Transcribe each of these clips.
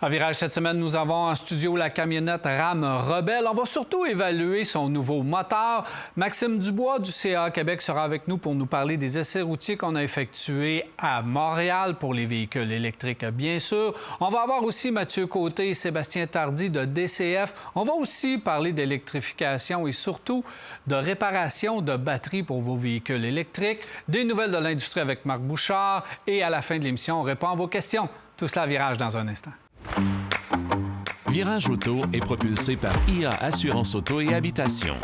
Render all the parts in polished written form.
En virage cette semaine, nous avons en studio la camionnette RAM Rebelle. On va surtout évaluer son nouveau moteur. Maxime Dubois du CA Québec sera avec nous pour nous parler des essais routiers qu'on a effectués à Montréal pour les véhicules électriques, bien sûr. On va avoir aussi Mathieu Côté et Sébastien Tardy de DCF. On va aussi parler d'électrification et surtout de réparation de batteries pour vos véhicules électriques. Des nouvelles de l'industrie avec Marc Bouchard. Et à la fin de l'émission, on répond à vos questions. Tout cela à Virage dans un instant. Virage Auto est propulsé par IA Assurance Auto et Habitation.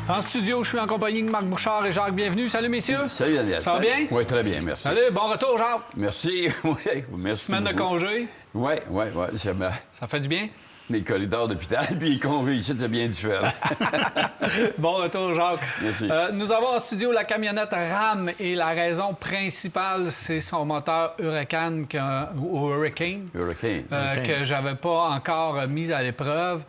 En studio, je suis en compagnie de Marc Bouchard et Jacques. Bienvenue. Salut, messieurs. Salut, Daniel. Ça va bien? Oui, très bien, merci. Salut, bon retour, Jacques. Merci. Oui, merci. Semaine de congé. Oui. Ça fait du bien? Les corridors d'hôpital, puis les congés ici, c'est bien différent. Bon retour, Jacques. Merci. Nous avons en studio la camionnette RAM et la raison principale, c'est son moteur Hurricane que j'avais pas encore mis à l'épreuve.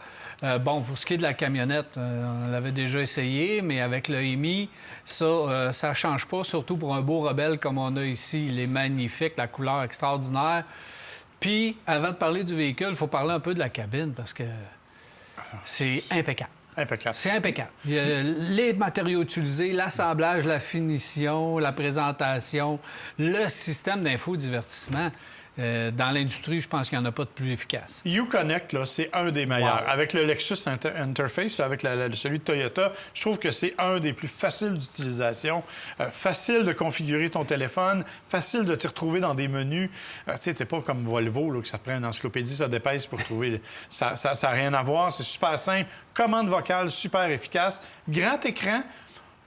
Bon, pour ce qui est de la camionnette, on l'avait déjà essayé, mais avec le EMI, ça ne change pas, surtout pour un beau Rebelle comme on a ici. Il est magnifique, la couleur extraordinaire. Puis, avant de parler du véhicule, il faut parler un peu de la cabine parce que c'est impeccable. C'est impeccable. Les matériaux utilisés, l'assemblage, la finition, la présentation, le système d'infodivertissement. Dans l'industrie, je pense qu'il n'y en a pas de plus efficace. Uconnect, là, c'est un des meilleurs. Wow. Avec le Lexus Interface, avec celui de Toyota, je trouve que c'est un des plus faciles d'utilisation. Facile de configurer ton téléphone, facile de t'y retrouver dans des menus. Tu sais, t'es pas comme Volvo, là, que ça te prend une encyclopédie, ça dépasse pour trouver. Ça n'a rien à voir, c'est super simple. Commande vocale, super efficace. Grand écran.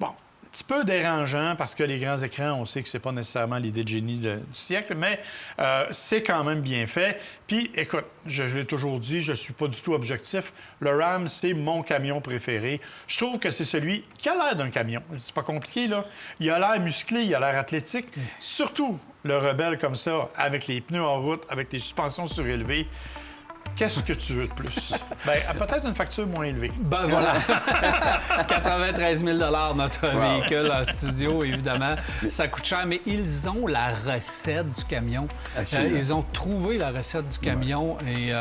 Un petit peu dérangeant parce que les grands écrans, on sait que c'est pas nécessairement l'idée de génie du siècle, mais c'est quand même bien fait. Puis, écoute, je l'ai toujours dit, je suis pas du tout objectif. Le Ram, c'est mon camion préféré. Je trouve que c'est celui qui a l'air d'un camion. C'est pas compliqué, là. Il a l'air musclé, il a l'air athlétique. Surtout le Rebelle comme ça, avec les pneus en route, avec les suspensions surélevées. Qu'est-ce que tu veux de plus? Bien, peut-être une facture moins élevée. Ben voilà. 93 000 notre véhicule en studio, évidemment. Ça coûte cher, mais ils ont la recette du camion. Ils ont trouvé la recette du camion et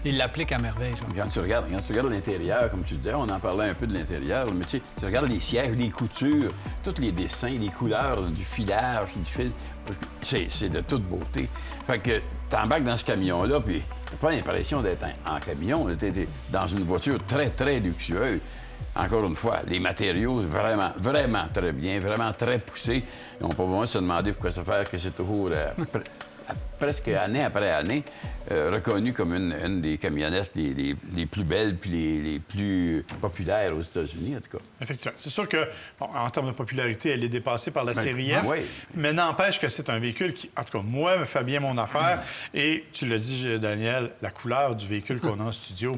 ils l'appliquent à merveille. Quand tu regardes l'intérieur, comme tu disais, on en parlait un peu de l'intérieur, mais tu sais, tu regardes les sièges, les coutures, tous les dessins, les couleurs, du filage, du fil, c'est de toute beauté. Fait que t'embarques dans ce camion-là, puis t'as pas l'impression d'être en camion. T'es dans une voiture très, très luxueuse. Encore une fois, les matériaux, vraiment, vraiment très bien, vraiment très poussés. On peut vraiment se demander pourquoi ça fait que c'est toujours, presque année après année, reconnu comme une des camionnettes les plus belles puis les plus populaires aux États-Unis, en tout cas. Effectivement. C'est sûr que, en termes de popularité, elle est dépassée par la série F, mais n'empêche que c'est un véhicule qui, en tout cas, moi, me fait bien mon affaire. Et tu l'as dit, Daniel, la couleur du véhicule qu'on a en studio.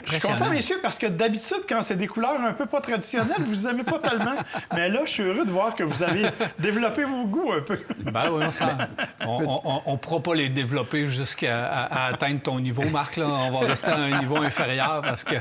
Je suis content, messieurs, parce que d'habitude, quand c'est des couleurs un peu pas traditionnelles, vous aimez pas tellement. Mais là, je suis heureux de voir que vous avez développé vos goûts un peu. Ben oui, on ne pourra pas les développer jusqu'à atteindre ton niveau, Marc. Là. On va rester à un niveau inférieur parce que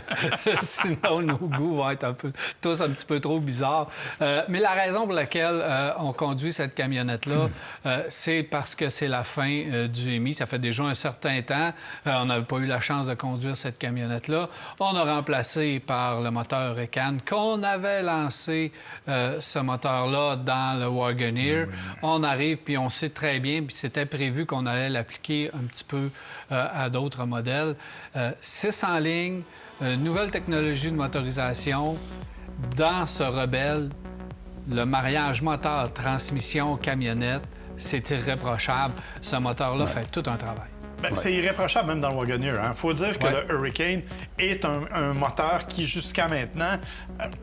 sinon, nos goûts vont être tous un petit peu trop bizarres. Mais la raison pour laquelle on conduit cette camionnette-là, c'est parce que c'est la fin du EMI. Ça fait déjà un certain temps. On n'avait pas eu la chance de conduire cette camionnette-là. On a remplacé par le moteur Hurricane qu'on avait lancé ce moteur-là dans le Wagoneer. On arrive, puis on sait très bien, puis c'était prévu qu'on allait l'appliquer un petit peu à d'autres modèles. 6 en ligne, nouvelle technologie de motorisation. Dans ce Rebelle, le mariage moteur, transmission, camionnette, c'est irréprochable. Ce moteur-là fait tout un travail. Ben, c'est irréprochable même dans le Wagoneer. Il faut dire que le Hurricane est un moteur qui, jusqu'à maintenant,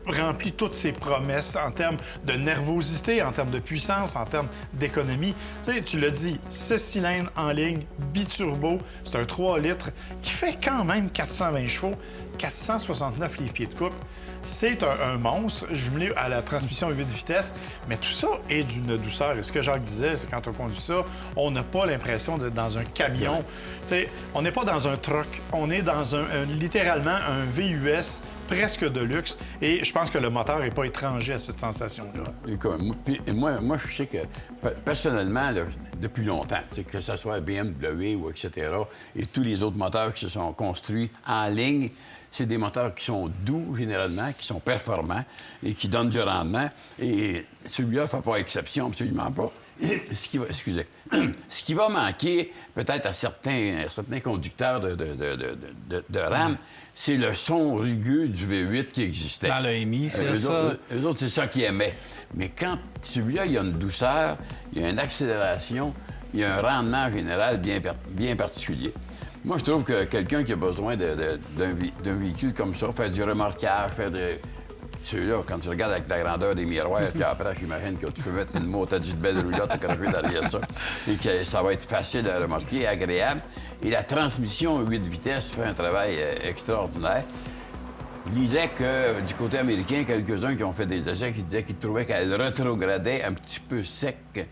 remplit toutes ses promesses en termes de nervosité, en termes de puissance, en termes d'économie. Tu sais, tu l'as dit, 6 cylindres en ligne, biturbo, c'est un 3 litres qui fait quand même 420 chevaux, 469 livres-pieds de couple. C'est un monstre jumelé à la transmission 8 vitesses, mais tout ça est d'une douceur. Et ce que Jacques disait, c'est quand on conduit ça, on n'a pas l'impression d'être dans un camion. T'sais, on n'est pas dans un truck, on est dans littéralement un VUS presque de luxe. Et je pense que le moteur n'est pas étranger à cette sensation-là. Moi, je sais que, personnellement, là, depuis longtemps, que ce soit BMW ou etc., et tous les autres moteurs qui se sont construits en ligne, c'est des moteurs qui sont doux, généralement, qui sont performants et qui donnent du rendement. Et celui-là ne fait pas exception, absolument pas. Ce qui va manquer, peut-être à certains conducteurs de RAM, c'est le son rugueux du V8 qui existait. Dans le EMI, c'est ça. Eux autres, c'est ça qu'ils aimaient. Mais quand celui-là, il y a une douceur, il y a une accélération, il y a un rendement général bien particulier. Moi, je trouve que quelqu'un qui a besoin d'un véhicule comme ça, faire du remorquage, celui-là, quand tu regardes avec la grandeur des miroirs, puis après, j'imagine que tu peux mettre une motadie de belle roulotte accrochée derrière ça, et que ça va être facile à remorquer, agréable. Et la transmission 8 vitesses fait un travail extraordinaire. Je lisais que du côté américain, quelques-uns qui ont fait des essais qui disaient qu'ils trouvaient qu'elle rétrogradait un petit peu sec.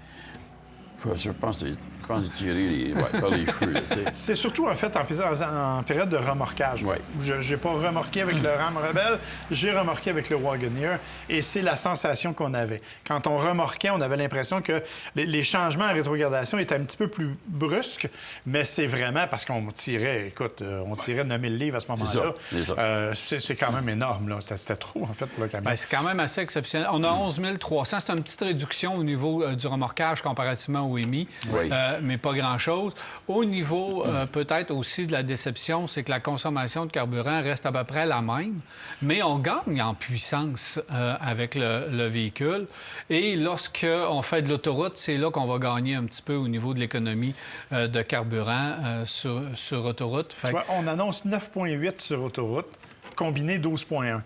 Je pense tirer par les cheveux. C'est surtout, en fait, en période de remorquage. Ouais. Je n'ai pas remorqué avec le Ram Rebel, j'ai remorqué avec le Wagoneer, et c'est la sensation qu'on avait. Quand on remorquait, on avait l'impression que les changements en rétrogradation étaient un petit peu plus brusques, mais c'est vraiment parce qu'on tirait, on tirait 9000 livres à ce moment-là. C'est quand même énorme, là. C'était trop, en fait, pour le camion. Bien, c'est quand même assez exceptionnel. On a 11 300. C'est une petite réduction au niveau du remorquage comparativement au EMI. Oui. Mais pas grand-chose. Au niveau, peut-être aussi de la déception, c'est que la consommation de carburant reste à peu près la même, mais on gagne en puissance avec le véhicule. Et lorsqu'on fait de l'autoroute, c'est là qu'on va gagner un petit peu au niveau de l'économie de carburant sur autoroute. Tu vois, on annonce 9,8 sur autoroute, combiné 12,1.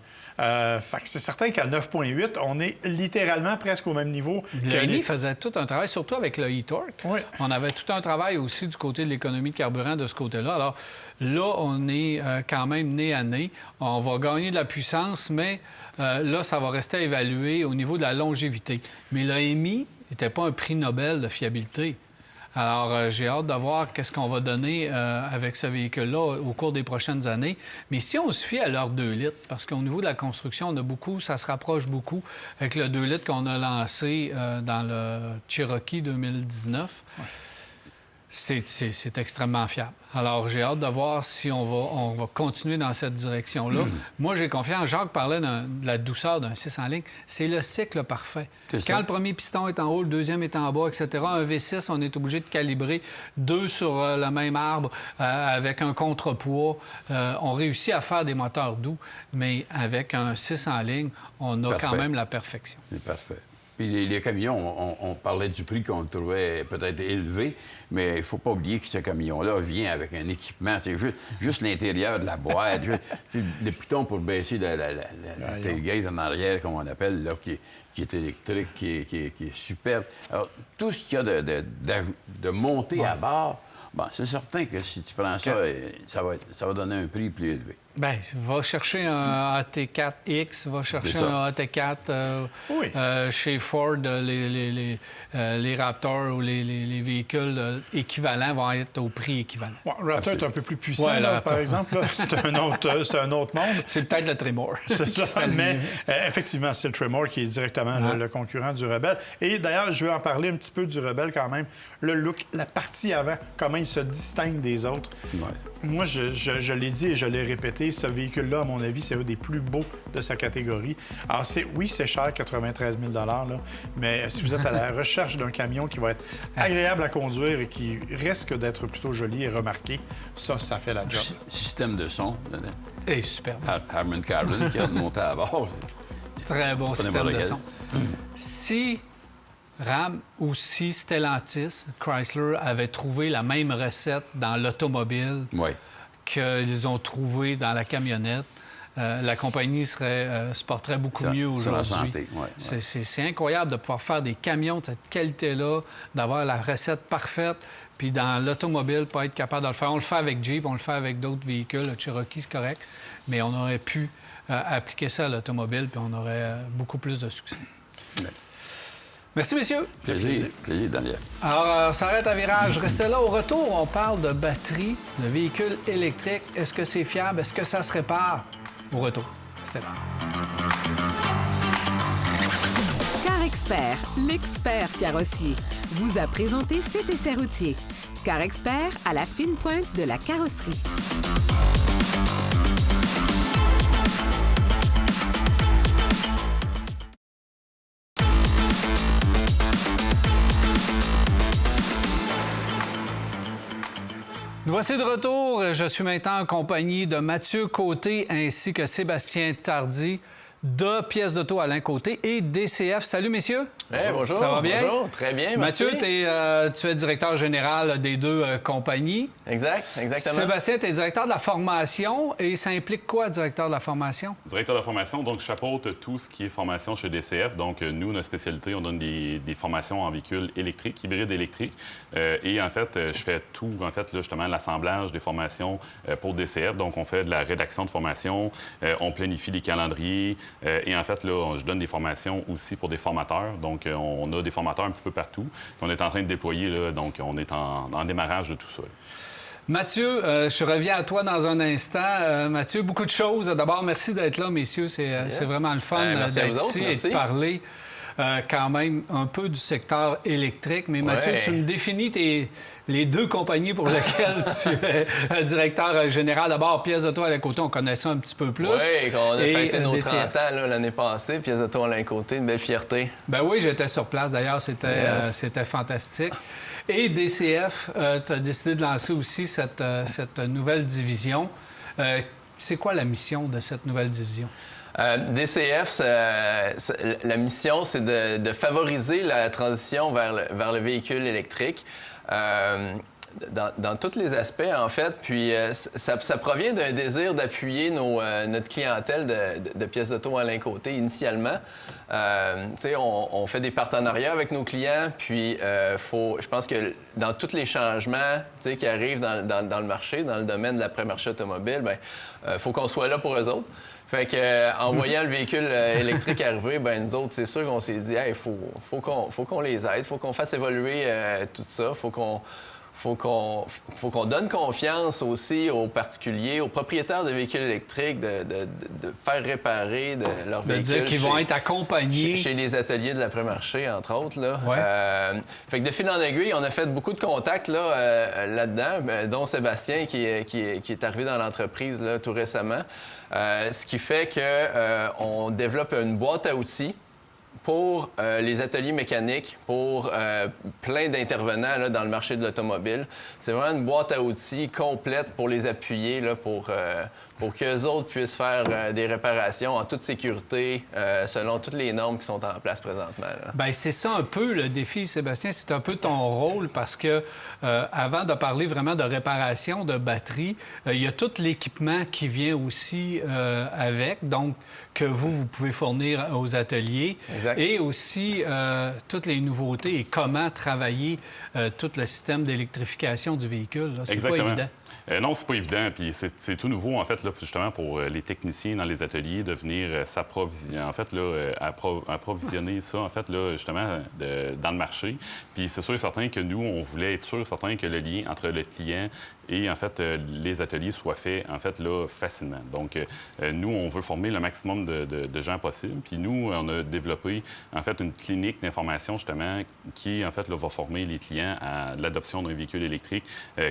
Fait que c'est certain qu'à 9,8, on est littéralement presque au même niveau. Le EMI faisait tout un travail, surtout avec le e-torque. Oui. On avait tout un travail aussi du côté de l'économie de carburant de ce côté-là. Alors là, on est quand même nez à nez. On va gagner de la puissance, mais là, ça va rester à évaluer au niveau de la longévité. Mais le EMI n'était pas un prix Nobel de fiabilité. Alors, j'ai hâte de voir qu'est-ce qu'on va donner avec ce véhicule-là au cours des prochaines années. Mais si on se fie à leur 2 litres, parce qu'au niveau de la construction, on a beaucoup, ça se rapproche beaucoup avec le 2 litres qu'on a lancé dans le Cherokee 2019. Ouais. C'est extrêmement fiable. Alors, j'ai hâte de voir si on va continuer dans cette direction-là. Moi, j'ai confiance. Jacques parlait de la douceur d'un 6 en ligne. C'est le cycle parfait. Quand le premier piston est en haut, le deuxième est en bas, etc., un V6, on est obligé de calibrer 2 sur le même arbre avec un contrepoids. On réussit à faire des moteurs doux, mais avec un 6 en ligne, on a quand même la perfection. C'est parfait. Puis les camions, on parlait du prix qu'on trouvait peut-être élevé, mais il ne faut pas oublier que ce camion-là vient avec un équipement. C'est juste l'intérieur de la boîte, le piton pour baisser la tailgate en arrière, comme on appelle, là, qui est électrique, qui est superbe. Alors, tout ce qu'il y a de monter à bord, bon, c'est certain que si tu prends ça, ça va donner un prix plus élevé. Bien, va chercher un AT4X, va chercher un AT4 chez Ford, les Raptor ou les véhicules équivalents vont être au prix équivalent. Ouais, Raptor est un peu plus puissant, là, par exemple. C'est un autre monde. C'est peut-être le Tremor. Mais effectivement, c'est le Tremor qui est directement le concurrent du Rebel. Et d'ailleurs, je vais en parler un petit peu du Rebel quand même. Le look, la partie avant, comment il se distingue des autres. Ouais. Moi, je l'ai dit et je l'ai répété, ce véhicule-là, à mon avis, c'est un des plus beaux de sa catégorie. Alors, c'est cher, 93 000 là, mais si vous êtes à la recherche d'un camion qui va être agréable à conduire et qui risque d'être plutôt joli et remarqué, ça fait la job. Système de son. Et superbe. Harman Kardon qui a monté à bord. Très bon système de son. Si RAM ou si Stellantis, Chrysler, avait trouvé la même recette dans l'automobile Oui. qu'ils ont trouvé dans la camionnette, la compagnie se porterait beaucoup mieux Sur la aujourd'hui. santé, ouais. C'est incroyable de pouvoir faire des camions de cette qualité-là, d'avoir la recette parfaite, puis dans l'automobile, pas être capable de le faire. On le fait avec Jeep, on le fait avec d'autres véhicules. Le Cherokee, c'est correct, mais on aurait pu appliquer ça à l'automobile, puis on aurait beaucoup plus de succès. Ouais. Merci, messieurs. Plaisir, Daniel. Alors, on s'arrête à virage. Restez là. Au retour, on parle de batterie, de véhicules électriques. Est-ce que c'est fiable? Est-ce que ça se répare? Au retour. Restez là. Car Expert, l'expert carrossier, vous a présenté cet essai routier. Car Expert à la fine pointe de la carrosserie. Nous voici de retour. Je suis maintenant en compagnie de Mathieu Côté ainsi que Sébastien Tardy de Pièces d'auto Alain Côté et DCF. Salut, messieurs. Hey, bonjour. Ça va bien? Bonjour, très bien, merci. Mathieu, tu es directeur général des deux compagnies. Exactement. Sébastien, tu es directeur de la formation. Et ça implique quoi, directeur de la formation? Directeur de la formation, donc je chapeaute tout ce qui est formation chez DCF. Donc, nous, notre spécialité, on donne des formations en véhicules électriques, hybrides électriques. Et en fait, je fais tout, en fait, là, justement, l'assemblage des formations pour DCF. Donc, on fait de la rédaction de formation, on planifie les calendriers. Et en fait, là, je donne des formations aussi pour des formateurs. Donc, on a des formateurs un petit peu partout qu'on est en train de déployer. Là, donc, on est en démarrage de tout ça. Mathieu, je reviens à toi dans un instant. Mathieu, beaucoup de choses. D'abord, merci d'être là, messieurs. C'est vraiment le fun d'être ici et de parler quand même un peu du secteur électrique. Mais Mathieu, tu me définis les deux compagnies pour lesquelles tu es directeur général. D'abord, Pièces d'auto Alain Côté, on connaît ça un petit peu plus. Oui, on a fêté nos DCF. 30 ans l'année passée. Pièces d'auto Alain Côté, une belle fierté. Ben oui, j'étais sur place d'ailleurs, c'était fantastique. Et DCF, tu as décidé de lancer aussi cette nouvelle division. C'est quoi la mission de cette nouvelle division? DCF, la mission, c'est de favoriser la transition vers le véhicule électrique. Dans tous les aspects, en fait. Puis ça provient d'un désir d'appuyer notre clientèle de Pièces d'auto Alain Côté initialement. On fait des partenariats avec nos clients, puis je pense que dans tous les changements qui arrivent dans le marché, dans le domaine de l'après-marché automobile, il faut qu'on soit là pour eux autres. Fait que, en voyant le véhicule électrique arriver, nous autres, c'est sûr qu'on s'est dit, il faut qu'on les aide, il faut qu'on fasse évoluer tout ça, faut qu'on donne confiance aussi aux particuliers, aux propriétaires de véhicules électriques de faire réparer leurs véhicules. De dire qu'ils vont être accompagnés. Chez les ateliers de l'après-marché, entre autres. Là. Fait que de fil en aiguille, on a fait beaucoup de contacts là-dedans, dont Sébastien qui est arrivé dans l'entreprise là, tout récemment. Ce qui fait qu'on développe une boîte à outils pour les ateliers mécaniques, pour plein d'intervenants là, dans le marché de l'automobile. C'est vraiment une boîte à outils complète pour les appuyer, là, pour qu'eux autres puissent faire des réparations en toute sécurité, selon toutes les normes qui sont en place présentement. Bien, c'est ça un peu le défi, Sébastien. C'est un peu ton rôle parce que, avant de parler vraiment de réparation de batterie, il y a tout l'équipement qui vient aussi avec, donc que vous pouvez fournir aux ateliers. Exact. Et aussi toutes les nouveautés et comment travailler tout le système d'électrification du véhicule. Là. C'est pas évident. Non, c'est pas évident. Puis c'est tout nouveau, en fait, là, justement, pour les techniciens dans les ateliers de venir s'approvisionner, en fait, là, approvisionner ça, en fait, là, justement, dans le marché. Puis c'est sûr et certain que nous, on voulait être sûr et certain que le lien entre le client et, en fait, les ateliers soit fait, en fait, là, facilement. Donc, nous, on veut former le maximum de gens possible. Puis nous, on a développé, en fait, une clinique d'information, justement, qui, en fait, là, va former les clients à l'adoption d'un véhicule électrique,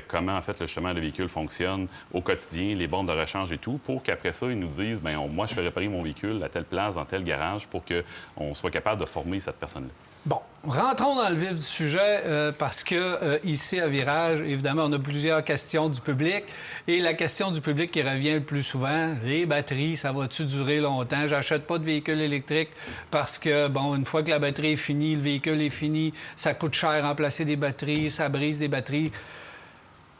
comment, en fait, là, justement, le véhicule fonctionne au quotidien, les bornes de recharge et tout, pour qu'après ça, ils nous disent, bien, moi, je fais réparer mon véhicule à telle place, dans tel garage, pour qu'on soit capable de former cette personne-là. Bon, rentrons dans le vif du sujet parce que ici, à Virage, évidemment, on a plusieurs questions du public. Et la question du public qui revient le plus souvent, les batteries, ça va-tu durer longtemps? J'achète pas de véhicule électrique parce que, bon, une fois que la batterie est finie, le véhicule est fini, ça coûte cher remplacer des batteries, ça brise des batteries.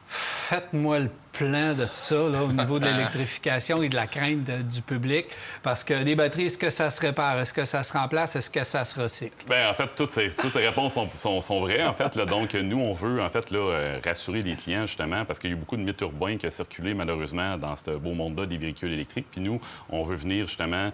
Faites-moi le plan de ça là, au niveau de l'électrification et de la crainte du public. Parce que des batteries, est-ce que ça se répare? Est-ce que ça se remplace? Est-ce que ça se recycle? Bien, en fait, toutes ces réponses sont vraies, en fait. Là. Donc, nous, on veut, en fait, là, rassurer les clients, justement, parce qu'il y a eu beaucoup de mythes urbains qui ont circulé, malheureusement, dans ce beau monde-là des véhicules électriques. Puis nous, on veut venir, justement,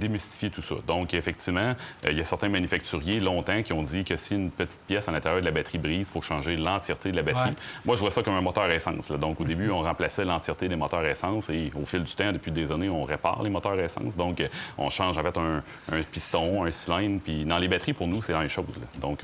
démystifier tout ça. Donc, effectivement, il y a certains manufacturiers, longtemps, qui ont dit que si une petite pièce à l'intérieur de la batterie brise, il faut changer l'entièreté de la batterie. Ouais. Moi, je vois ça comme un moteur à essence. Là. Donc, au début, on remplaçait l'entièreté des moteurs à essence et au fil du temps, depuis des années, on répare les moteurs à essence. Donc, on change en fait un piston, un cylindre. Puis dans les batteries, pour nous, c'est la même chose. Là. Donc,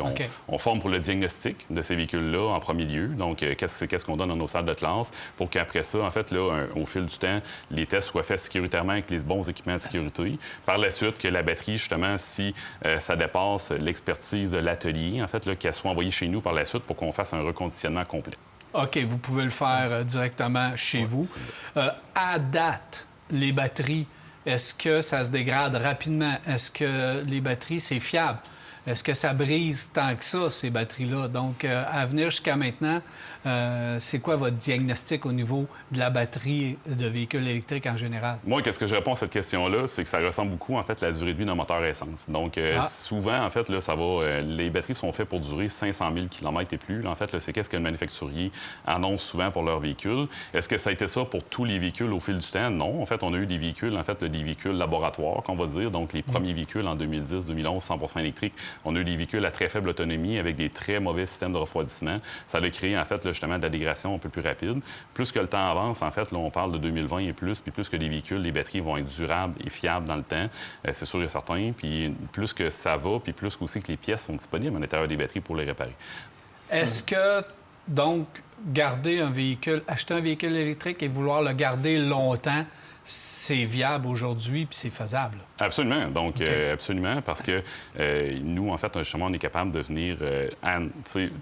on forme pour le diagnostic de ces véhicules-là en premier lieu. Donc, qu'est-ce qu'on donne dans nos salles de classe pour qu'après ça, en fait, là, au fil du temps, les tests soient faits sécuritairement avec les bons équipements de sécurité. Par la suite, que la batterie, justement, si ça dépasse l'expertise de l'atelier, en fait, qu'elle soit envoyée chez nous par la suite pour qu'on fasse un reconditionnement complet. OK, vous pouvez le faire directement chez vous. À date, les batteries, est-ce que ça se dégrade rapidement? Est-ce que les batteries, c'est fiable? Est-ce que ça brise tant que ça, ces batteries-là? Donc, à venir jusqu'à maintenant, c'est quoi votre diagnostic au niveau de la batterie de véhicules électriques en général? Moi, qu'est-ce que je réponds à cette question-là? C'est que ça ressemble beaucoup, en fait, à la durée de vie d'un moteur à essence. Donc, souvent, en fait, là, ça va... les batteries sont faites pour durer 500 000 km et plus. Là, en fait, là, c'est qu'est-ce que le manufacturier annonce souvent pour leur véhicule. Est-ce que ça a été ça pour tous les véhicules au fil du temps? Non. En fait, on a eu des véhicules, en fait, des véhicules laboratoires, qu'on va dire. Donc, les premiers véhicules en 2010, 2011, 100% électriques. On a eu des véhicules à très faible autonomie avec des très mauvais systèmes de refroidissement. Ça a créé, en fait, là, justement, de la dégradation un peu plus rapide. Plus que le temps avance, en fait, là, on parle de 2020 et plus, puis plus que les véhicules, les batteries vont être durables et fiables dans le temps, c'est sûr et certain. Puis plus que ça va, puis plus aussi que les pièces sont disponibles à l'intérieur des batteries pour les réparer. Est-ce que, donc, garder un véhicule, acheter un véhicule électrique et vouloir le garder longtemps, c'est viable aujourd'hui puis c'est faisable? Absolument. Donc, absolument, parce que nous, en fait, justement, on est capable de venir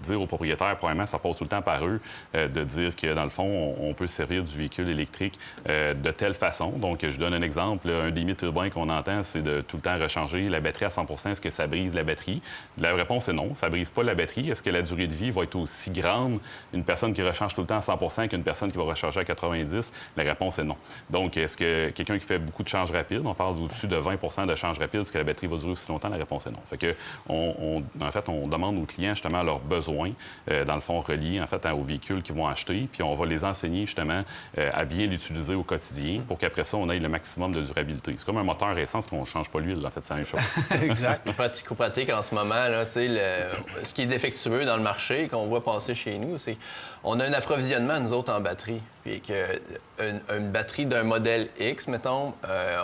dire aux propriétaires, probablement, ça passe tout le temps par eux, de dire que, dans le fond, on peut servir du véhicule électrique de telle façon. Donc, je donne un exemple. Un des mythes urbains qu'on entend, c'est de tout le temps recharger la batterie à 100 %. Est-ce que ça brise la batterie? La réponse est non, ça ne brise pas la batterie. Est-ce que la durée de vie va être aussi grande une personne qui recharge tout le temps à 100 % qu'une personne qui va recharger à 90? La réponse est non. Donc, est-ce que quelqu'un qui fait beaucoup de charge rapide, on parle d'au-dessus de 20 % de charge rapide, est-ce que la batterie va durer aussi longtemps? La réponse est non. Fait que en fait, on demande aux clients justement leurs besoins, dans le fond, reliés en fait aux véhicules qu'ils vont acheter, puis on va les enseigner justement à bien l'utiliser au quotidien pour qu'après ça, on ait le maximum de durabilité. C'est comme un moteur à essence qu'on ne change pas l'huile, en fait, c'est la même chose. Exact. Pratico-pratique en ce moment, là, ce qui est défectueux dans le marché, qu'on voit passer chez nous, c'est qu'on a un approvisionnement, nous autres, en batterie. Puis qu'une batterie d'un modèle X, mettons,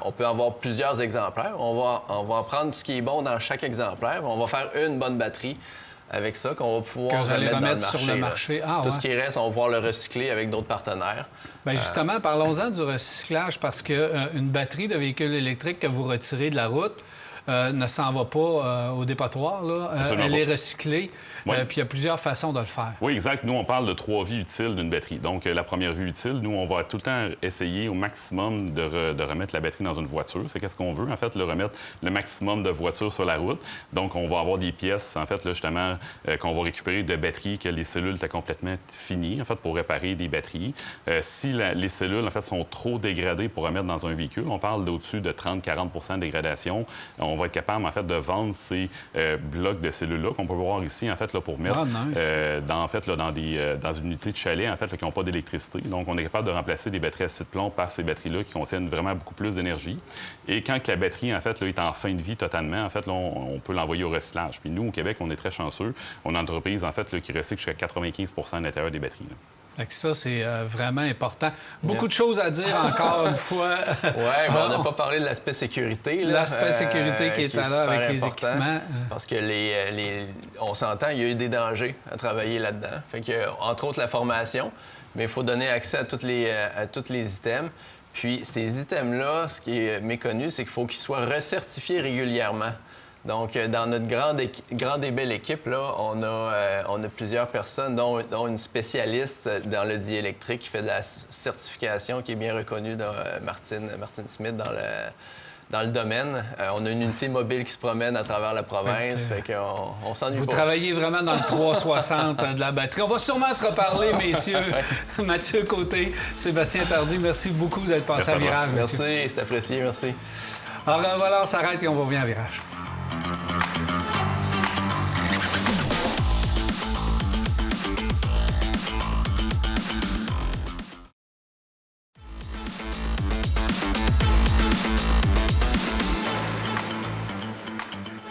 on peut avoir plusieurs exemplaires. On va en prendre ce qui est bon dans chaque exemplaire. On va faire une bonne batterie avec ça qu'on va pouvoir remettre dans le marché. Sur le marché. Tout ce qui reste, on va pouvoir le recycler avec d'autres partenaires. Bien, justement, parlons-en du recyclage parce qu'une batterie de véhicule électrique que vous retirez de la route ne s'en va pas au dépotoir. Là. Elle est recyclée. Oui. Puis il y a plusieurs façons de le faire. Oui, exact. Nous, on parle de 3 vies utiles d'une batterie. Donc, la première vie utile, nous, on va tout le temps essayer au maximum de remettre la batterie dans une voiture. C'est qu'est-ce qu'on veut, en fait, remettre le maximum de voitures sur la route. Donc, on va avoir des pièces, en fait, là, justement, qu'on va récupérer de batteries que les cellules étaient complètement finies, en fait, pour réparer des batteries. Si les cellules, en fait, sont trop dégradées pour remettre dans un véhicule, on parle d'au-dessus de 30-40 % de dégradation, on va être capable, en fait, de vendre ces blocs de cellules-là qu'on peut voir ici, en fait, là, pour mettre dans une unité de chalet, en fait, qui n'ont pas d'électricité. Donc, on est capable de remplacer des batteries à acide plomb par ces batteries-là qui contiennent vraiment beaucoup plus d'énergie. Et quand la batterie, en fait, là, est en fin de vie totalement, en fait, là, on peut l'envoyer au recyclage. Puis nous, au Québec, on est très chanceux. On a une entreprise, en fait, là, qui recycle jusqu'à 95 % à l'intérieur des batteries. Là. Fait que ça, c'est vraiment important. Beaucoup de choses à dire encore une fois. Oui, on n'a pas parlé de l'aspect sécurité. L'aspect sécurité qui est là avec les équipements. Parce que on s'entend, il y a eu des dangers à travailler là-dedans. Fait que, entre autres, la formation, mais il faut donner accès à tous les items. Puis ces items-là, ce qui est méconnu, c'est qu'il faut qu'ils soient recertifiés régulièrement. Donc, dans notre grande et belle équipe, là, on a plusieurs personnes, dont une spécialiste dans le diélectrique qui fait de la certification, qui est bien reconnue, Martine Smith, dans le domaine. On a une unité mobile qui se promène à travers la province, fait qu'on s'ennuie pas. Vous travaillez vraiment dans le 360 de la batterie. On va sûrement se reparler, messieurs. Mathieu Côté, Sébastien Tardy, merci beaucoup d'être passé à Virage, Merci, messieurs. c'est apprécié, merci. Alors voilà, on s'arrête et on revient à Virage.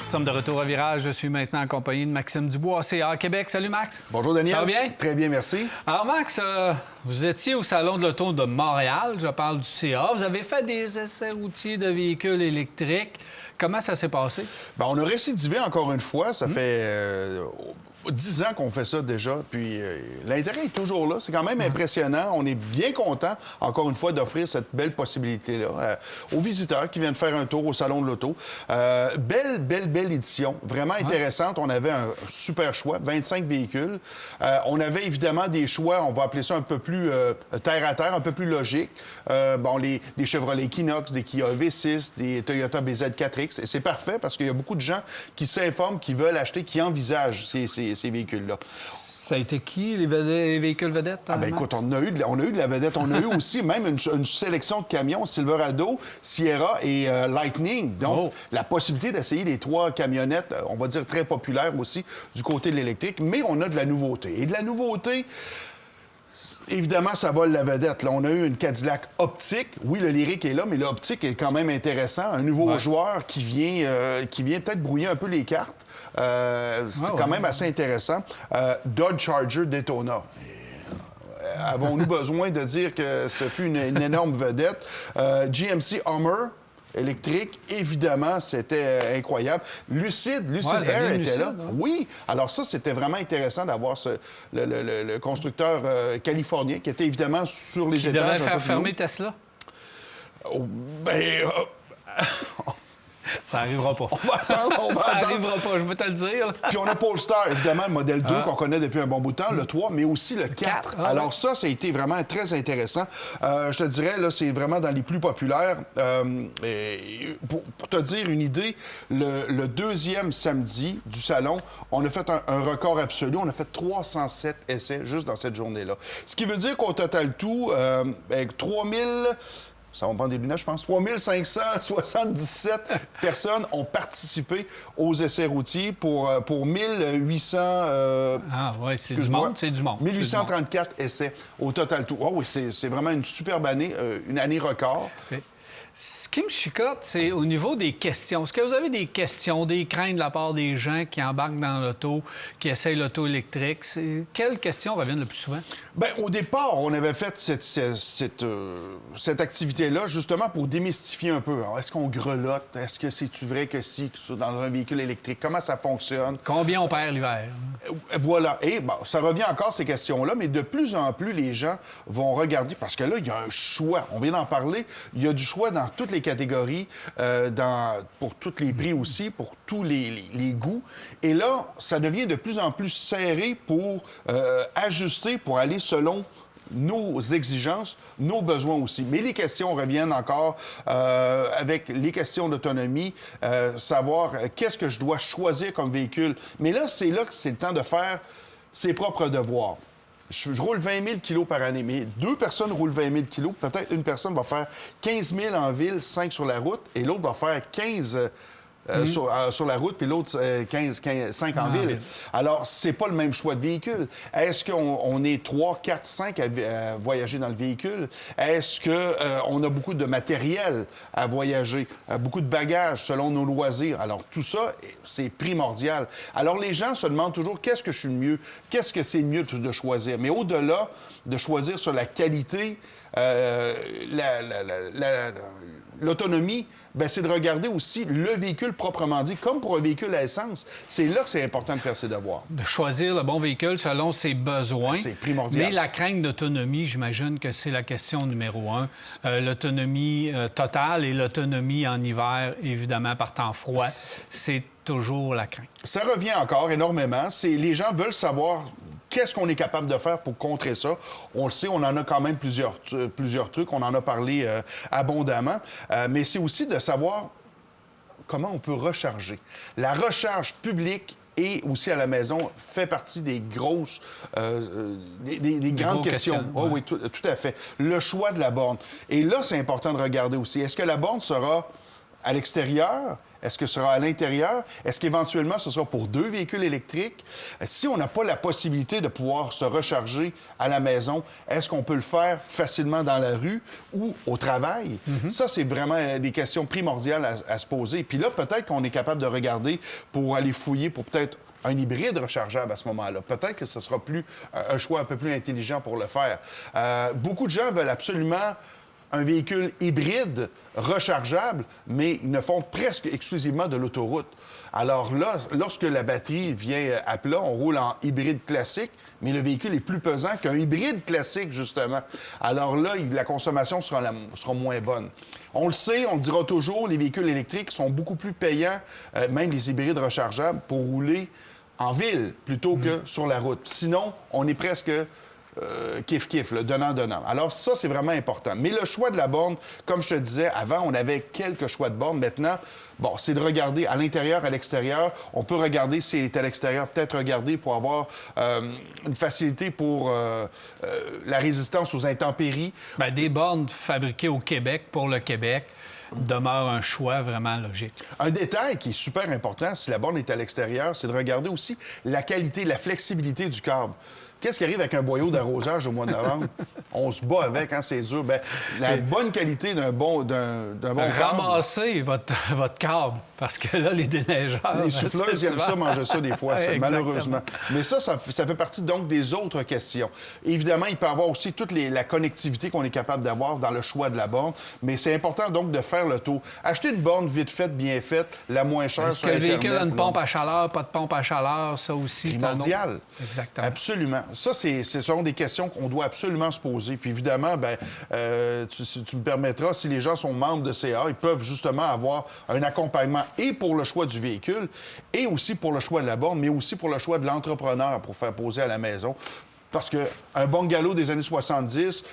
Nous sommes de retour à Virage. Je suis maintenant accompagné de Maxime Dubois, CA Québec. Salut, Max. Bonjour, Daniel. Ça va bien? Très bien, merci. Alors, Max, vous étiez au Salon de l'Auto de Montréal. Je parle du CA. Vous avez fait des essais routiers de véhicules électriques. Comment ça s'est passé? Bien, on a récidivé encore une fois. Ça fait 10 ans qu'on fait ça déjà. Puis l'intérêt est toujours là. C'est quand même impressionnant. On est bien content, encore une fois, d'offrir cette belle possibilité-là aux visiteurs qui viennent faire un tour au Salon de l'Auto. Belle édition. Vraiment intéressante. On avait un super choix, 25 véhicules. On avait évidemment des choix, on va appeler ça un peu plus terre-à-terre, un peu plus logique. Des Chevrolet Equinox, des Kia V6, des Toyota BZ4X. Et c'est parfait parce qu'il y a beaucoup de gens qui s'informent, qui veulent acheter, qui envisagent ces véhicules-là. Ça a été qui, les véhicules vedettes? Ah ben écoute, on a eu de la vedette. On a eu aussi même une sélection de camions, Silverado, Sierra et Lightning. Donc, la possibilité d'essayer les 3 camionnettes, on va dire très populaires aussi, du côté de l'électrique. Mais on a de la nouveauté. Et de la nouveauté... Évidemment, ça vole la vedette. Là, on a eu une Cadillac optique. Oui, le lyrique est là, mais l'optique est quand même intéressant. Un nouveau joueur qui vient peut-être brouiller un peu les cartes. C'est quand même assez intéressant. Dodge Charger Daytona. Avons-nous besoin de dire que ce fut une énorme vedette? GMC Hummer électrique, évidemment, c'était incroyable. Lucid Air était là. Oui, alors ça, c'était vraiment intéressant d'avoir le constructeur californien qui était évidemment sur les étages. Qui devait faire fermer Tesla? Ça n'arrivera pas. On va attendre. Ça n'arrivera pas, je peux te le dire. Puis on a Polestar, évidemment, le modèle 2 qu'on connaît depuis un bon bout de temps, le 3, mais aussi le 4. Alors ça a été vraiment très intéressant. Je te dirais, là, c'est vraiment dans les plus populaires. Pour te dire une idée, le deuxième samedi du salon, on a fait un record absolu. On a fait 307 essais juste dans cette journée-là. Ce qui veut dire qu'au total tout, 3000... Ça va me prendre des lunettes, je pense. 3577 personnes ont participé aux essais routiers pour 1800... c'est du monde, c'est du monde. 1834 essais au total tout. Oh oui, c'est vraiment une superbe année, une année record. Okay. Ce qui me chicote, c'est au niveau des questions. Est-ce que vous avez des questions, des craintes de la part des gens qui embarquent dans l'auto, qui essayent l'auto électrique? Quelles questions reviennent le plus souvent? Bien, au départ, on avait fait cette activité-là justement pour démystifier un peu. Alors, est-ce qu'on grelotte? Est-ce que c'est-tu vrai que si, dans un véhicule électrique? Comment ça fonctionne? Combien on perd l'hiver? Voilà. Et ça revient encore, ces questions-là, mais de plus en plus, les gens vont regarder, parce que là, il y a un choix. On vient d'en parler. Il y a du choix dans toutes les catégories, pour tous les prix aussi, pour tous les goûts. Et là, ça devient de plus en plus serré pour ajuster, pour aller selon nos exigences, nos besoins aussi. Mais les questions reviennent encore avec les questions d'autonomie, savoir qu'est-ce que je dois choisir comme véhicule. Mais là que c'est le temps de faire ses propres devoirs. Je roule 20 000 kilos par année, mais 2 personnes roulent 20 000 kilos. Peut-être une personne va faire 15 000 en ville, 5 sur la route, et l'autre va faire 15 sur la route, puis l'autre 5 en ville. Alors, c'est pas le même choix de véhicule. Est-ce qu'on est 3, 4, 5 à voyager dans le véhicule? Est-ce qu'on a beaucoup de matériel à voyager, beaucoup de bagages selon nos loisirs? Alors, tout ça, c'est primordial. Alors, les gens se demandent toujours qu'est-ce que je suis le mieux? Qu'est-ce que c'est le mieux de choisir? Mais au-delà de choisir sur la qualité, l'autonomie, bien, c'est de regarder aussi le véhicule proprement dit, comme pour un véhicule à essence. C'est là que c'est important de faire ses devoirs. De choisir le bon véhicule selon ses besoins. C'est primordial. Mais la crainte d'autonomie, j'imagine que c'est la question numéro 1. L'autonomie totale et l'autonomie en hiver, évidemment, par temps froid, c'est toujours la crainte. Ça revient encore énormément. Les gens veulent savoir qu'est-ce qu'on est capable de faire pour contrer ça. On le sait, on en a quand même plusieurs trucs. On en a parlé abondamment. Mais c'est aussi de savoir comment on peut recharger. La recharge publique et aussi à la maison fait partie des grosses, des grandes questions. Oh, oui, tout à fait. Le choix de la borne. Et là, c'est important de regarder aussi. Est-ce que la borne sera à l'extérieur? Est-ce que ce sera à l'intérieur? Est-ce qu'éventuellement, ce sera pour 2 véhicules électriques? Si on n'a pas la possibilité de pouvoir se recharger à la maison, est-ce qu'on peut le faire facilement dans la rue ou au travail? Ça, c'est vraiment des questions primordiales à se poser. Puis là, peut-être qu'on est capable de regarder pour aller fouiller pour peut-être un hybride rechargeable à ce moment-là. Peut-être que ce sera un choix un peu plus intelligent pour le faire. Beaucoup de gens veulent absolument un véhicule hybride rechargeable, mais ils ne font presque exclusivement de l'autoroute. Alors là, lorsque la batterie vient à plat, on roule en hybride classique, mais le véhicule est plus pesant qu'un hybride classique, justement. Alors là, la consommation sera moins bonne. On le sait, on le dira toujours, les véhicules électriques sont beaucoup plus payants, même les hybrides rechargeables, pour rouler en ville plutôt que sur la route. Sinon, on est presque kiff-kiff, donnant-donnant. Alors ça, c'est vraiment important. Mais le choix de la borne, comme je te disais, avant, on avait quelques choix de borne. Maintenant, bon, c'est de regarder à l'intérieur, à l'extérieur. On peut regarder si elle est à l'extérieur, peut-être regarder pour avoir une facilité pour la résistance aux intempéries. Bien, des bornes fabriquées au Québec pour le Québec demeure un choix vraiment logique. Un détail qui est super important, si la borne est à l'extérieur, c'est de regarder aussi la qualité, la flexibilité du câble. Qu'est-ce qui arrive avec un boyau d'arrosage au mois de novembre? On se bat avec, hein, c'est dur. Bien, la bonne qualité d'un bon câble... Ramassez votre câble, parce que là, les déneigeurs... Les souffleuses, ils aiment ça, manger ça des fois, malheureusement. Mais ça fait partie donc des autres questions. Évidemment, il peut y avoir aussi toute la connectivité qu'on est capable d'avoir dans le choix de la borne, mais c'est important donc de faire le tour. Acheter une borne vite faite, bien faite, la moins chère Est-ce sur que le Internet... véhicule a une pompe à chaleur, pas de pompe à chaleur, ça aussi, c'est primordial. Exactement. Absolument. Ça, ce sont des questions qu'on doit absolument se poser. Puis évidemment, bien, tu me permettras, si les gens sont membres de CA, ils peuvent justement avoir un accompagnement et pour le choix du véhicule, et aussi pour le choix de la borne, mais aussi pour le choix de l'entrepreneur pour faire poser à la maison. Parce qu'un bungalow des années 70,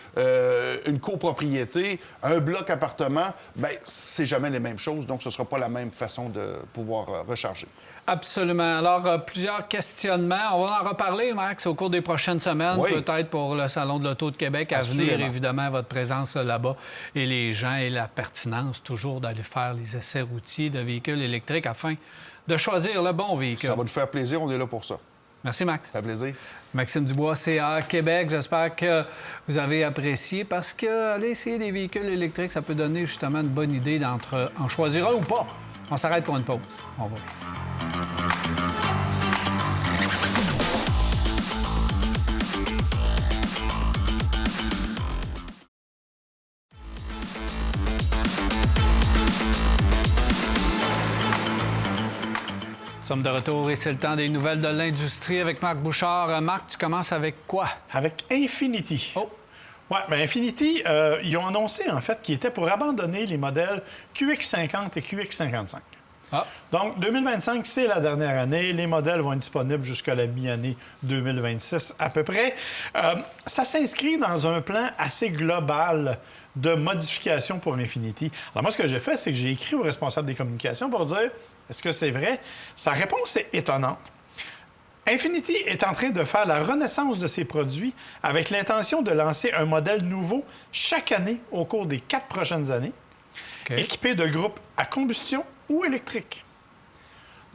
une copropriété, un bloc appartement, bien, c'est jamais les mêmes choses. Donc, ce ne sera pas la même façon de pouvoir recharger. Absolument. Alors, plusieurs questionnements. On va en reparler, Max, au cours des prochaines semaines, peut-être pour le Salon de l'Auto de Québec à venir, évidemment, votre présence là-bas et les gens et la pertinence toujours d'aller faire les essais routiers de véhicules électriques afin de choisir le bon véhicule. Ça va nous faire plaisir, on est là pour ça. Merci, Max. Ça fait plaisir. Maxime Dubois, CA Québec. J'espère que vous avez apprécié parce que aller essayer des véhicules électriques, ça peut donner justement une bonne idée en choisir un ou pas. On s'arrête pour une pause. On va. Nous sommes de retour et c'est le temps des nouvelles de l'industrie avec Marc Bouchard. Marc, tu commences avec quoi? Avec Infiniti. Oh! Oui, bien Infiniti, ils ont annoncé, en fait, qu'ils étaient pour abandonner les modèles QX50 et QX55. Ah. Donc, 2025, c'est la dernière année. Les modèles vont être disponibles jusqu'à la mi-année 2026 à peu près. Ça s'inscrit dans un plan assez global de modification pour Infiniti. Alors moi, ce que j'ai fait, c'est que j'ai écrit au responsable des communications pour dire, est-ce que c'est vrai? Sa réponse est étonnante. Infiniti est en train de faire la renaissance de ses produits avec l'intention de lancer un modèle nouveau chaque année au cours des 4 prochaines années, équipé de groupes à combustion ou électrique.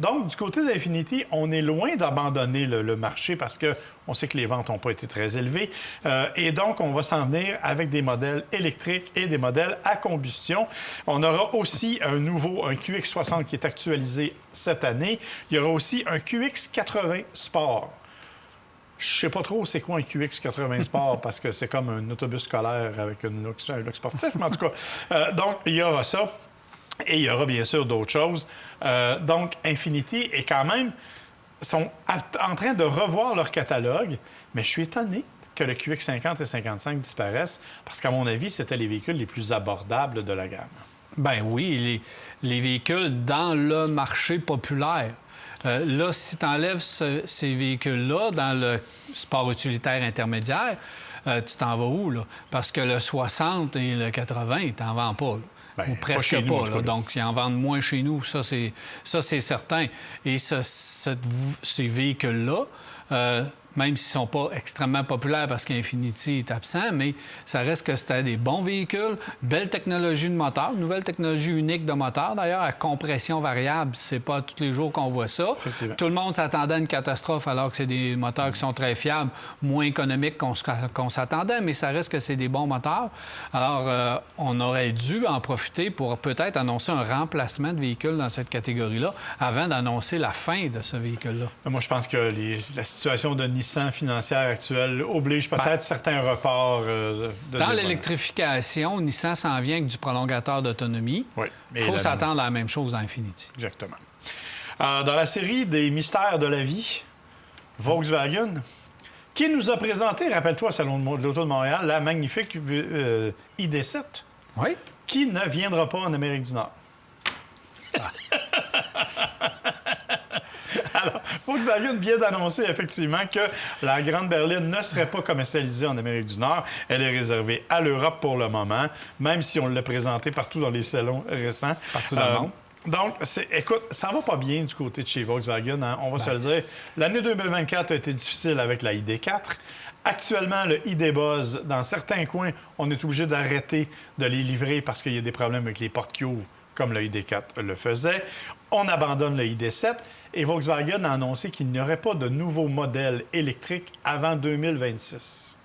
Donc, du côté d'Infiniti, on est loin d'abandonner le marché parce qu'on sait que les ventes n'ont pas été très élevées. Et donc, on va s'en venir avec des modèles électriques et des modèles à combustion. On aura aussi un QX60 qui est actualisé cette année. Il y aura aussi un QX80 Sport. Je sais pas trop c'est quoi un QX80 Sport parce que c'est comme un autobus scolaire avec un look sportif, mais en tout cas. Donc, il y aura ça. Et il y aura bien sûr d'autres choses. Donc, Infiniti est quand même sont en train de revoir leur catalogue, mais je suis étonné que le QX50 et 55 disparaissent parce qu'à mon avis, c'était les véhicules les plus abordables de la gamme. Ben oui, les véhicules dans le marché populaire. Là, si tu enlèves ces véhicules-là dans le sport utilitaire intermédiaire, tu t'en vas où, là? Parce que le 60 et le 80, tu t'en vends pas, là. Bien, Ou presque pas chez nous, pas. Là. Donc, ils en vendent moins chez nous. Ça, c'est certain. Et ces véhicules-là, même s'ils ne sont pas extrêmement populaires parce qu'Infiniti est absent, mais ça reste que c'était des bons véhicules, belle technologie de moteur, nouvelle technologie unique de moteur. D'ailleurs, à compression variable, c'est pas tous les jours qu'on voit ça. Tout le monde s'attendait à une catastrophe alors que c'est des moteurs qui sont très fiables, moins économiques qu'on s'attendait, mais ça reste que c'est des bons moteurs. Alors, on aurait dû en profiter pour peut-être annoncer un remplacement de véhicules dans cette catégorie-là avant d'annoncer la fin de ce véhicule-là. Moi, je pense que la situation de Nissan financière actuelle oblige peut-être certains reports de Dans l'électrification, Nissan s'en vient avec du prolongateur d'autonomie. Oui. Il faut s'attendre à la même chose dans Infiniti. Exactement. Dans la série des mystères de la vie, Volkswagen, qui nous a présenté, rappelle-toi, au Salon de l'Auto de Montréal, la magnifique ID7, Oui. qui ne viendra pas en Amérique du Nord. Alors, Volkswagen vient d'annoncer effectivement que la grande berline ne serait pas commercialisée en Amérique du Nord. Elle est réservée à l'Europe pour le moment, même si on l'a présentée partout dans les salons récents. Partout dans le monde. Donc, écoute, ça va pas bien du côté de chez Volkswagen, hein, on va se le dire. L'année 2024 a été difficile avec la ID4. Actuellement, le ID Buzz, dans certains coins, on est obligé d'arrêter de les livrer parce qu'il y a des problèmes avec les portes qui ouvrent, comme le ID4 le faisait. On abandonne le ID7 et Volkswagen a annoncé qu'il n'y aurait pas de nouveaux modèles électriques avant 2026.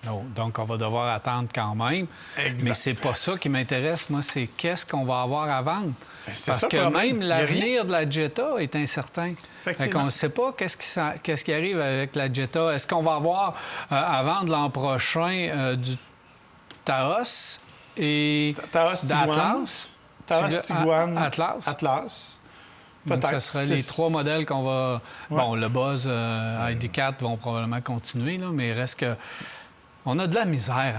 Non, donc, on va devoir attendre quand même. Exact. Mais c'est pas ça qui m'intéresse, moi, c'est qu'est-ce qu'on va avoir à vendre. c'est Parce ça, que le problème. même Il y a rien. l'avenir de la Jetta est incertain. Effectivement. On ne sait pas qu'est-ce qui arrive avec la Jetta. Est-ce qu'on va avoir à vendre l'an prochain du Taos et Taos Tiguan. d'Atlas? Taos Tiguan. Atlas. Donc, Peut-être. ce seraient les trois modèles qu'on va... Ouais. Bon, le Buzz, ID4 vont probablement continuer, là, mais il reste que... On a de la misère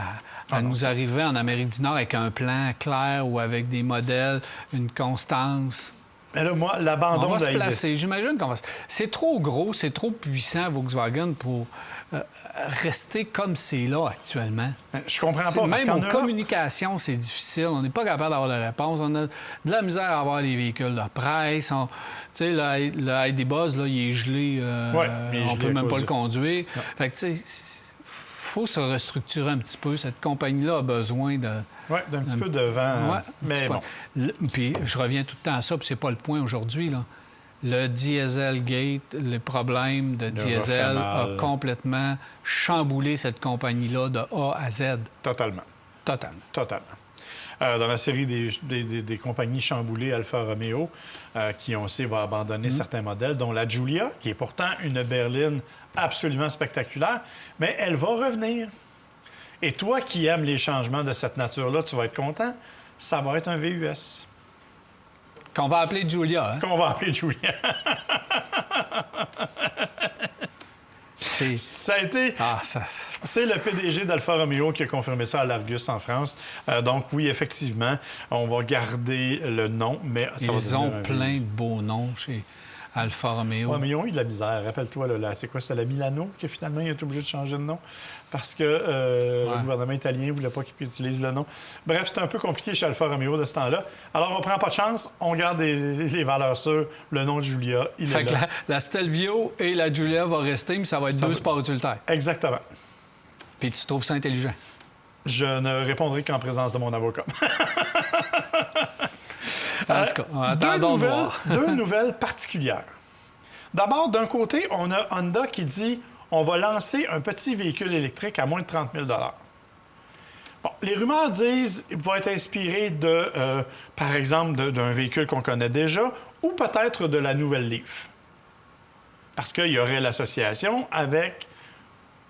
à nous arriver en Amérique du Nord avec un plan clair ou avec des modèles, une constance. Mais là, moi, On l'abandon va de se la placer. J'imagine qu'on va... C'est trop gros, c'est trop puissant, Volkswagen, pour rester comme c'est là actuellement. Je comprends pas. Parce Même qu'en en Europe, communication, c'est difficile. On n'est pas capable d'avoir la réponse. On a de la misère à avoir les véhicules de presse. Tu sais, le ID Buzz, là, il est gelé. Ouais, il est on gelé peut à même cause pas le de- conduire. Fait que, tu sais, faut se restructurer un petit peu. Cette compagnie-là a besoin de... ouais, d'un petit peu de vent. Ouais, mais c'est bon. pas- Puis je reviens tout le temps à ça, puis c'est pas le point aujourd'hui, là. Le Dieselgate, les problèmes de diesel refait a mal. complètement chamboulé cette compagnie-là de A à Z. Totalement. Totalement. Totalement. Dans la série des compagnies chamboulées Alfa Romeo, qui, on sait, va abandonner certains modèles, dont la Giulia, qui est pourtant une berline absolument spectaculaire, mais elle va revenir. Et toi qui aimes les changements de cette nature-là, tu vas être content. Ça va être un VUS, Qu'on va appeler Giulia, hein? qu'on va appeler Giulia. C'est... Ça a été... Ah, ça... C'est le PDG d'Alfa Romeo qui a confirmé ça à l'Argus en France. Donc oui, effectivement, on va garder le nom, mais ça va Ils devenir ont un plein de beaux noms chez Alfa Romeo. Ouais, mais ils ont eu de la misère. Rappelle-toi, là, c'est quoi? C'était la Milano qui, finalement, il a été obligé de changer de nom parce que le gouvernement italien ne voulait pas qu'il utilise le nom. Bref, c'était un peu compliqué chez Alfa Romeo de ce temps-là. Alors, on prend pas de chance. On garde les valeurs sûres. Le nom de Giulia, il Fait est que là. la Stelvio et la Giulia vont rester, mais ça va être deux sports utilitaires. Exactement. Puis tu trouves ça intelligent? Je ne répondrai qu'en présence de mon avocat. En tout cas, attendons de voir. Deux nouvelles particulières. D'abord, d'un côté, on a Honda qui dit on va lancer un petit véhicule électrique à moins de 30 000 Bon, les rumeurs disent qu'il va être inspiré de, par exemple, d'un véhicule qu'on connaît déjà ou peut-être de la nouvelle Leaf. Parce qu'il y aurait l'association avec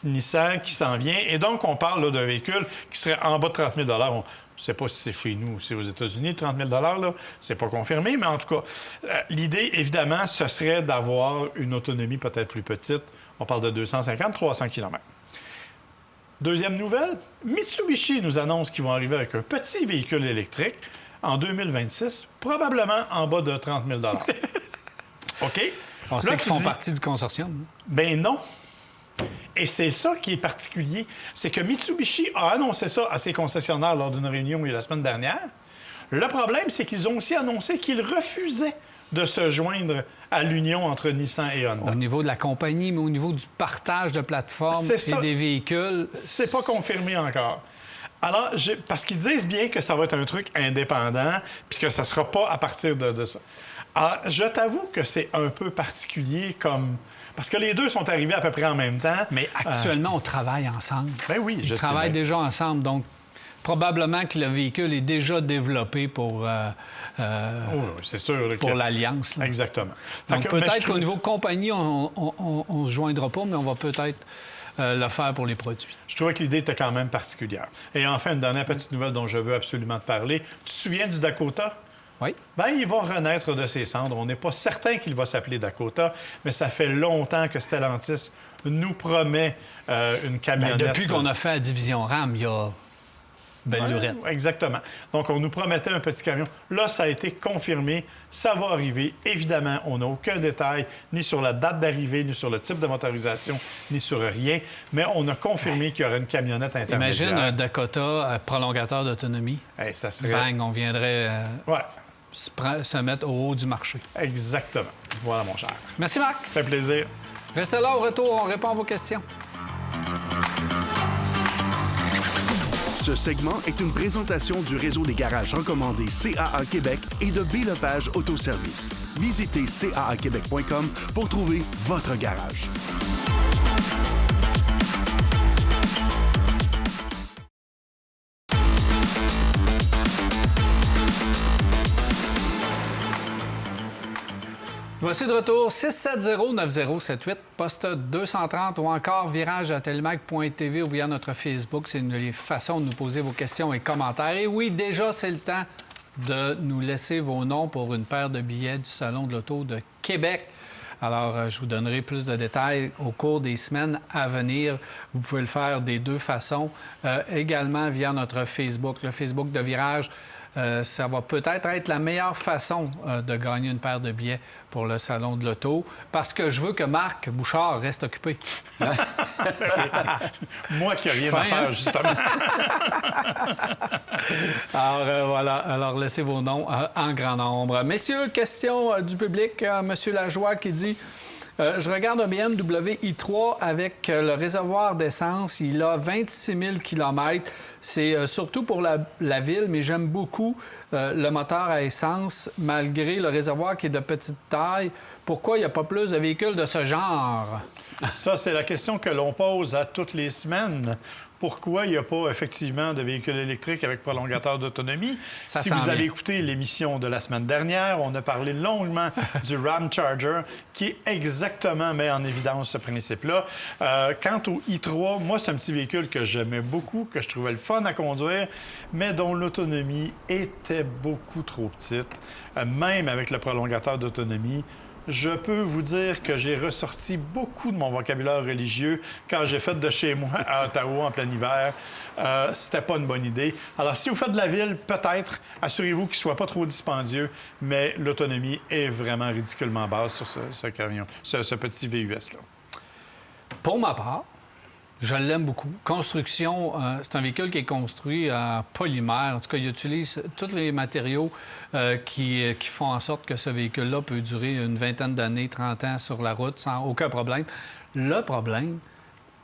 Nissan qui s'en vient. Et donc, on parle là, d'un véhicule qui serait en bas de 30 000 On ne sait pas si c'est chez nous ou si c'est aux États-Unis, 30 000 là. C'est pas confirmé, mais en tout cas, l'idée, évidemment, ce serait d'avoir une autonomie peut-être plus petite. On parle de 250-300 km. Deuxième nouvelle, Mitsubishi nous annonce qu'ils vont arriver avec un petit véhicule électrique en 2026, probablement en bas de 30 000 OK? On sait qu'ils font partie du consortium. Ben non. Et c'est ça qui est particulier. C'est que Mitsubishi a annoncé ça à ses concessionnaires lors d'une réunion la semaine dernière. Le problème, c'est qu'ils ont aussi annoncé qu'ils refusaient de se joindre à l'union entre Nissan et Honda. Au niveau de la compagnie, mais au niveau du partage de plateformes et des véhicules... C'est pas confirmé encore. Alors, parce qu'ils disent bien que ça va être un truc indépendant puis que ça sera pas à partir de ça. Alors, je t'avoue que c'est un peu particulier comme... Parce que les deux sont arrivés à peu près en même temps. Mais actuellement, on travaille ensemble. Ben oui, je sais. On travaille bien. déjà ensemble, donc probablement que le véhicule est déjà développé pour, c'est sûr, pour l'Alliance. Là. Exactement. Donc peut-être qu'au niveau compagnie, on se joindra pas, mais on va peut-être le faire pour les produits. Je trouvais que l'idée était quand même particulière. Et enfin, une dernière petite nouvelle dont je veux absolument te parler. Tu te souviens du Dakota? Oui. Bien, il va renaître de ses cendres. On n'est pas certain qu'il va s'appeler Dakota, mais ça fait longtemps que Stellantis nous promet une camionnette. Ben, depuis qu'on a fait la division RAM, il y a belle lurette. Exactement. Donc, on nous promettait un petit camion. Là, ça a été confirmé. Ça va arriver. Évidemment, on n'a aucun détail, ni sur la date d'arrivée, ni sur le type de motorisation, ni sur rien. Mais on a confirmé qu'il y aurait une camionnette intermédiaire. Imagine un Dakota prolongateur d'autonomie. Hey, ça serait... Bang, on viendrait Ouais. se mettre au haut du marché. Exactement. Voilà, mon cher. Merci, Marc. Ça fait plaisir. Restez là, au retour, on répond à vos questions. Ce segment est une présentation du réseau des garages recommandés CAA Québec et de B-Lepage Autoservice. Visitez caaquebec.com pour trouver votre garage. Voici de retour 670-9078, poste 230 ou encore virage@telemac.tv ou via notre Facebook. C'est une des façons de nous poser vos questions et commentaires. Et oui, déjà, c'est le temps de nous laisser vos noms pour une paire de billets du Salon de l'Auto de Québec. Alors, je vous donnerai plus de détails au cours des semaines à venir. Vous pouvez le faire des deux façons, également via notre Facebook, le Facebook de Virage. Ça va peut-être être la meilleure façon de gagner une paire de billets pour le Salon de l'Auto, parce que je veux que Marc Bouchard reste occupé. Moi qui n'ai rien à faire, justement. Alors, voilà. Alors, laissez vos noms en grand nombre. Messieurs, question du public. Monsieur Lajoie qui dit... je regarde un BMW i3 avec le réservoir d'essence. Il a 26 000 km. C'est surtout pour la ville, mais j'aime beaucoup le moteur à essence, malgré le réservoir qui est de petite taille. Pourquoi il n'y a pas plus de véhicules de ce genre? Ça, c'est la question que l'on pose à toutes les semaines. Pourquoi il n'y a pas effectivement de véhicules électriques avec prolongateur d'autonomie? Si vous avez écouté l'émission de la semaine dernière, on a parlé longuement du Ram Charger qui exactement met en évidence ce principe-là. Quant au i3, moi, c'est un petit véhicule que j'aimais beaucoup, que je trouvais le fun à conduire, mais dont l'autonomie était beaucoup trop petite. Même avec le prolongateur d'autonomie, je peux vous dire que j'ai ressorti beaucoup de mon vocabulaire religieux quand j'ai fait de chez moi à Ottawa en plein hiver. C'était pas une bonne idée. Alors, si vous faites de la ville, peut-être, assurez-vous qu'il soit pas trop dispendieux, mais l'autonomie est vraiment ridiculement basse sur ce camion, ce petit VUS-là. Pour ma part, je l'aime beaucoup. Construction, c'est un véhicule qui est construit en polymère. En tout cas, il utilise tous les matériaux qui font en sorte que ce véhicule-là peut durer une vingtaine d'années, 30 ans sur la route sans aucun problème. Le problème,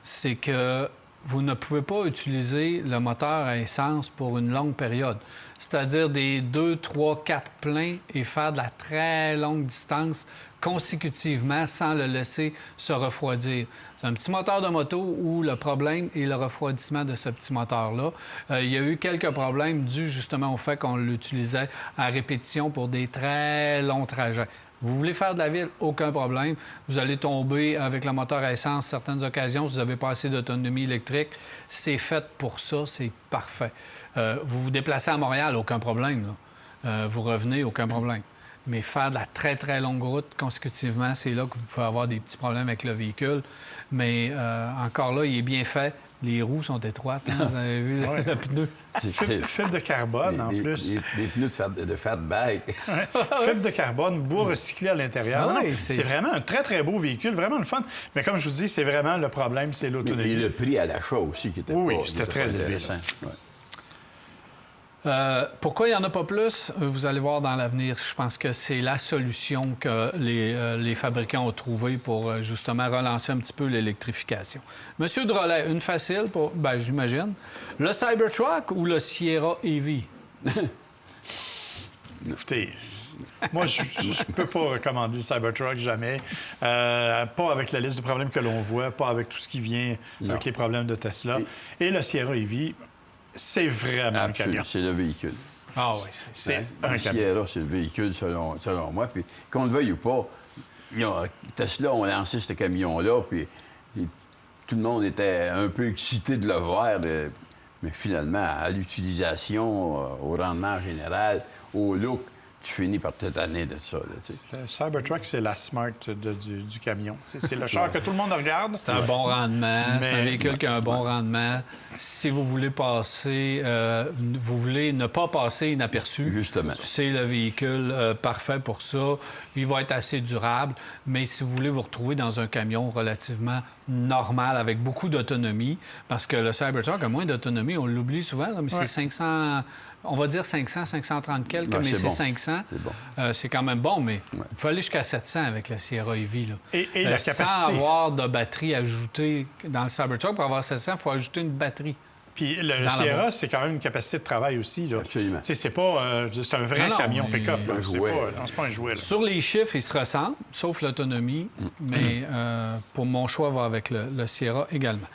c'est que vous ne pouvez pas utiliser le moteur à essence pour une longue période. C'est-à-dire des 2, 3, 4 pleins et faire de la très longue distance consécutivement sans le laisser se refroidir. C'est un petit moteur de moto où le problème est le refroidissement de ce petit moteur-là. Il y a eu quelques problèmes dus justement au fait qu'on l'utilisait à répétition pour des très longs trajets. Vous voulez faire de la ville, aucun problème. Vous allez tomber avec le moteur à essence certaines occasions, si vous n'avez pas assez d'autonomie électrique. C'est fait pour ça, c'est parfait. Vous vous déplacez à Montréal, aucun problème. Vous revenez, aucun problème. Mais faire de la très, très longue route consécutivement, c'est là que vous pouvez avoir des petits problèmes avec le véhicule. Mais encore là, il est bien fait. Les roues sont étroites. Hein? Vous avez vu le pneu? Fibre de carbone, en plus. Des pneus de fatback. Fibre de carbone, bois recyclé à l'intérieur. Ah, c'est vraiment un très, très beau véhicule, vraiment le fun. Mais comme je vous dis, c'est vraiment le problème, c'est l'autonomie. Et le prix à l'achat aussi qui était c'était très élevé. Pourquoi il n'y en a pas plus? Vous allez voir dans l'avenir. Je pense que c'est la solution que les fabricants ont trouvée pour justement relancer un petit peu l'électrification. Monsieur Drolet, une facile pour, j'imagine. Le Cybertruck ou le Sierra EV? Écoutez, moi, je ne peux pas recommander le Cybertruck jamais. Pas avec la liste de problèmes que l'on voit, pas avec tout ce qui vient avec les problèmes de Tesla. Et le Sierra EV, c'est vraiment un camion. C'est le véhicule. Ah oui, c'est un camion. Sierra, c'est le véhicule, selon moi. Puis qu'on le veuille ou pas, Tesla ont lancé ce camion-là, puis tout le monde était un peu excité de le voir. Mais finalement, à l'utilisation, au rendement général, au look, tu finis par te tanner de ça. Le Cybertruck, c'est la Smart du camion. C'est le char que tout le monde regarde. C'est un bon rendement. C'est un véhicule qui a un bon rendement. Si vous voulez passer, vous voulez ne pas passer inaperçu, justement, c'est le véhicule parfait pour ça. Il va être assez durable. Mais si vous voulez vous retrouver dans un camion relativement normal, avec beaucoup d'autonomie, parce que le Cybertruck a moins d'autonomie, on l'oublie souvent, là, mais c'est 500... On va dire 500, 530 quelques, mais c'est 500. C'est bon. C'est quand même bon, mais il faut aller jusqu'à 700 avec la Sierra EV. Là. Et la capacité... Sans avoir de batterie ajoutée dans le Cybertruck, pour avoir 700, il faut ajouter une batterie. Puis le Sierra, c'est quand même une capacité de travail aussi. Là. Absolument. C'est pas... c'est un vrai camion pick-up. C'est pas un jouet. Là. Sur les chiffres, ils se ressemblent, sauf l'autonomie, mais pour mon choix, va avec le Sierra également.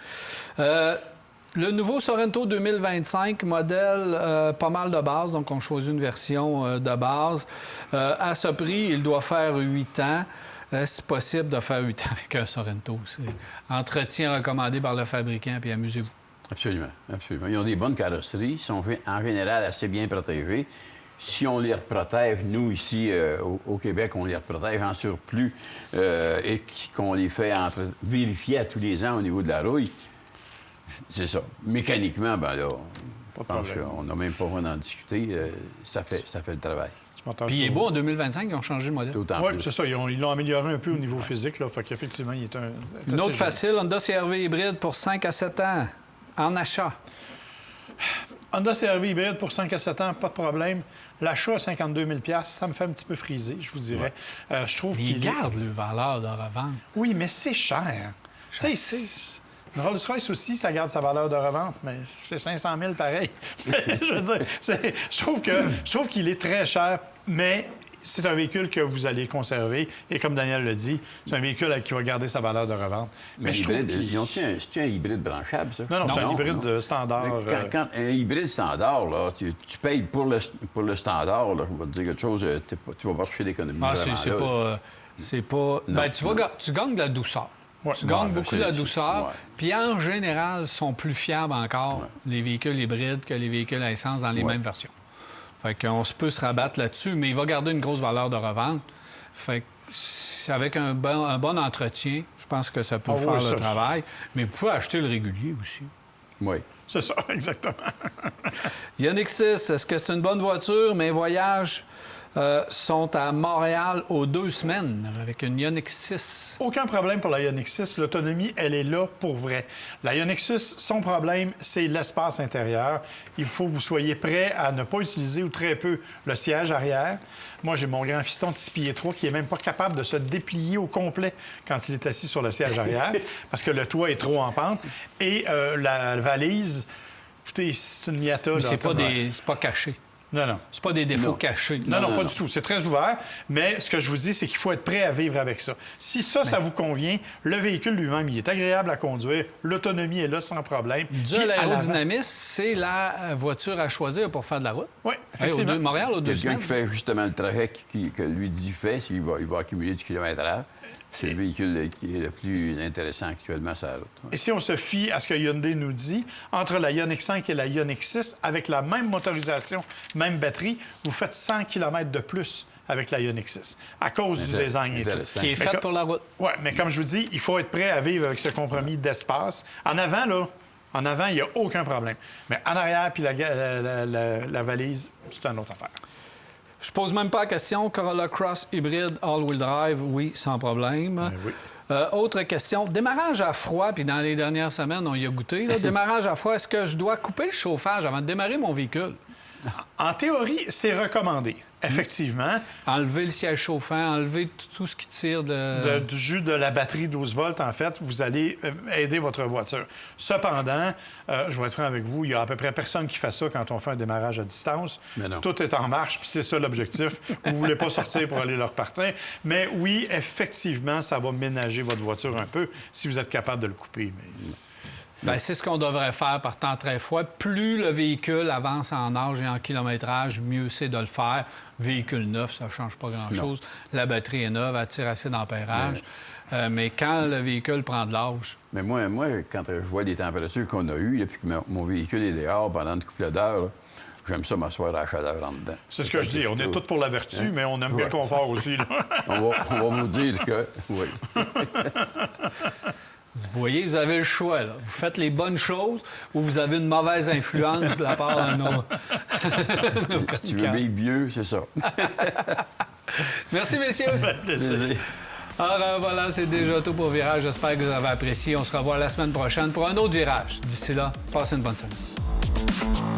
Le nouveau Sorento 2025, modèle pas mal de base, donc on choisit une version de base. À ce prix, il doit faire 8 ans. C'est possible de faire 8 ans avec un Sorento. C'est entretien recommandé par le fabricant, puis amusez-vous. Absolument, absolument. Ils ont des bonnes carrosseries, ils sont en général assez bien protégés. Si on les protège, nous, ici, au Québec, on les protège en surplus et qu'on les fait vérifier à tous les ans au niveau de la rouille, c'est ça. Mécaniquement, ben là, je pense qu'on n'a même pas besoin d'en discuter. Ça fait le travail. Puis il est beau en 2025, ils ont changé le modèle. Oui, c'est ça. Ils l'ont amélioré un peu au niveau physique. Là, fait qu'effectivement, il est un... Une autre facile, Honda CR-V hybride pour 5 à 7 ans, en achat. Honda CR-V hybride pour 5 à 7 ans, pas de problème. L'achat à 52 000 ça me fait un petit peu friser, je vous dirais. Je trouve qu'il garde le valeur de revente. Oui, mais c'est cher. Une Rolls-Royce aussi, ça garde sa valeur de revente, mais c'est 500 000 pareil. Je veux dire, je trouve qu'il est très cher, mais c'est un véhicule que vous allez conserver. Et comme Daniel l'a dit, c'est un véhicule qui va garder sa valeur de revente. Mais je trouve c'est un hybride branchable, ça? Non, c'est un hybride standard. Quand un hybride standard, là, tu payes pour le standard, là, je vais te dire quelque chose, tu vas pas chercher d'économie. Ah, c'est pas... tu gagnes de la douceur. Ouais. Tu gagnes beaucoup de la douceur. Ouais. Puis en général, sont plus fiables encore, les véhicules hybrides, que les véhicules à essence dans les mêmes versions. Fait qu'on peut se rabattre là-dessus, mais il va garder une grosse valeur de revente. Fait que avec un bon entretien, je pense que ça peut faire le travail. Mais vous pouvez acheter le régulier aussi. Oui. C'est ça, exactement. Ioniq 6, est-ce que c'est une bonne voiture? Mes voyages sont à Montréal aux 2 semaines avec une Ioniq 6. Aucun problème pour la Ioniq 6. L'autonomie, elle est là pour vrai. La Ioniq 6, son problème, c'est l'espace intérieur. Il faut que vous soyez prêt à ne pas utiliser ou très peu le siège arrière. Moi, j'ai mon grand fiston de 6 pieds 3 qui n'est même pas capable de se déplier au complet quand il est assis sur le siège arrière parce que le toit est trop en pente. Et la valise, écoutez, c'est une Miata. Mais c'est pas caché. Non. C'est pas des défauts Non. cachés. Non, pas du tout. C'est très ouvert. Mais ce que je vous dis, c'est qu'il faut être prêt à vivre avec ça. Si ça vous convient, le véhicule lui-même, il est agréable à conduire. L'autonomie est là sans problème. Dû Puis, à à l'avant- l'aérodynamisme, c'est la voiture à choisir pour faire de la route. Oui, Hey, effectivement. Montréal, aux 2 Quelqu'un semaines. qui fait justement le trajet que lui dit fait, il va accumuler du kilomètre-heure. C'est le véhicule qui est le plus intéressant actuellement sur la route. Et si on se fie à ce que Hyundai nous dit, entre la Ioniq 5 et la Ioniq 6, avec la même motorisation, même batterie, vous faites 100 km de plus avec la Ioniq 6, à cause du design et tout. Intéressant. Qui est faite pour la route. Oui, mais comme je vous dis, il faut être prêt à vivre avec ce compromis d'espace. En avant, il n'y a aucun problème. Mais en arrière, puis la valise, c'est une autre affaire. Je pose même pas la question. Corolla Cross hybride all-wheel drive, oui, sans problème. oui. Autre question. Démarrage à froid, puis dans les dernières semaines, on y a goûté. Là. Démarrage à froid, est-ce que je dois couper le chauffage avant de démarrer mon véhicule? En théorie, c'est recommandé. Effectivement, Enlever le siège chauffant, enlever tout ce qui tire de... du jus de la batterie 12 volts, en fait, vous allez aider votre voiture. Cependant, je vais être franc avec vous, il y a à peu près personne qui fait ça quand on fait un démarrage à distance. Mais non. Tout est en marche, puis c'est ça l'objectif. Vous ne voulez pas sortir pour aller le repartir. Mais oui, effectivement, ça va ménager votre voiture un peu si vous êtes capable de le couper. Mais... Bien, c'est ce qu'on devrait faire par temps très froid. Plus le véhicule avance en âge et en kilométrage, mieux c'est de le faire. Véhicule neuf, ça ne change pas grand-chose. La batterie est neuve, elle tire assez d'ampérage. Mais quand le véhicule prend de l'âge... Mais moi, quand je vois les températures qu'on a eues, depuis que mon véhicule est dehors pendant une couple d'heures, là, j'aime ça m'asseoir à la chaleur en dedans. C'est ce que je dis. On est tous pour la vertu, mais on aime bien le confort aussi. Là. On va vous dire que oui. Vous voyez, vous avez le choix. Là. Vous faites les bonnes choses ou vous avez une mauvaise influence de la part de nos Si tu veux vivre vieux, c'est ça. Merci, messieurs. Plaisir. Alors voilà, c'est déjà tout pour Virage. J'espère que vous avez apprécié. On se revoit la semaine prochaine pour un autre Virage. D'ici là, passez une bonne semaine.